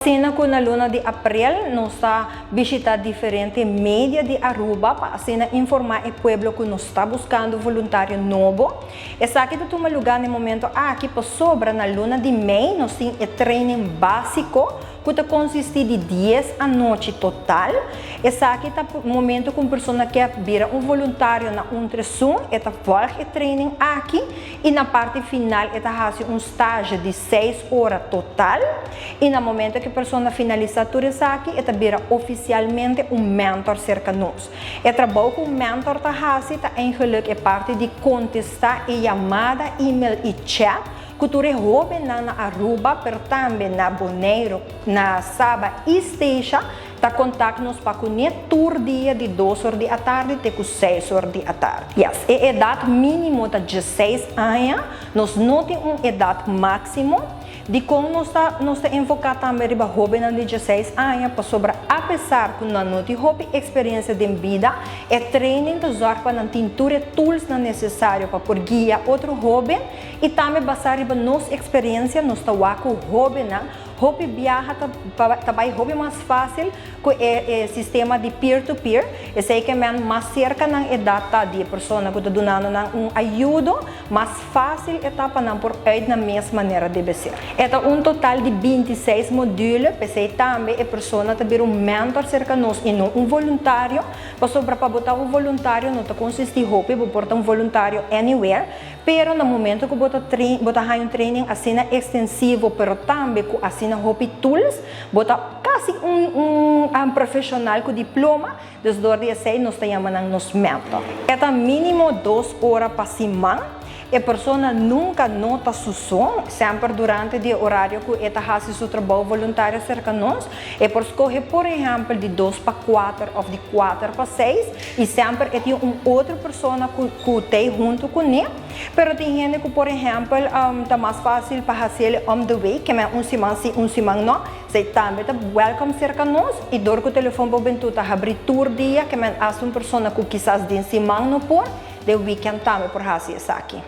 Sina ko na luna de Abril, nos está visita diferente media de Aruba para assim informar o pueblo que nos está buscando voluntário novo. Essa aqui é um lugar no momento aqui para sobra na luna de Mei, nós temos training básico que consiste de 10 à noite total. Essa aqui é o momento que uma pessoa quer vir voluntário na ultrassom, esta volta training aqui e na parte final esta faz estágio de 6 horas total e no momento que a pessoa finaliza tudo isso aqui, esta vira oficialmente mentor cerca de nós. O trabalho que o mentor está fazendo é parte de contestar e chamada, e-mail e chat que tu reúbe na Aruba, pero também na Bonaire, na Saba e Station, tá contato-nos para conhecer tour dia de 2 horas da tarde até 6 horas da tarde. Yes. E a idade mínima de 16 anos, nós não temos uma idade máxima, de como nós está enfocado também para jovens de 16 anos, para sobre, apesar que não temos experiência de vida, é training de usar para tintura tools necessários para por guiar outro jovem e também basar em nossa experiência, nós estamos com jovem, hobby viaja também hobby mais fácil com o sistema de peer-to-peer. Eu sei que é mais cerca na idade de pessoa que está dando uma ajuda, mais fácil etapa não por aí na mesma maneira deve ser. É total de 26 módulos, pensei também a pessoa está mentor cerca de nós e não voluntário, para botar voluntário não consiste hobby, botar voluntário anywhere, pero no momento que botar training assim extensivo, pero também assim hobby tools, botar quase profissional com diploma, desde o dia 6 nós chamamos nos mentor. É mínimo 2 horas para semana. A pessoa nunca nota seu som, sempre durante o horário que ela faz seu trabalho voluntário cerca de nós. E por escolher, por exemplo, de 2 para 4 ou de 4 para 6, e sempre tem uma outra pessoa que está junto com ele. Mas tem gente que, por exemplo, está mais fácil para fazer on the way, que é semana sim, semana não. Você também está welcome cerca de nós. E dor que o telefone para o está abrir tour dia, que é uma pessoa que quizás de semana não pode, de weekend também por fazer isso aqui.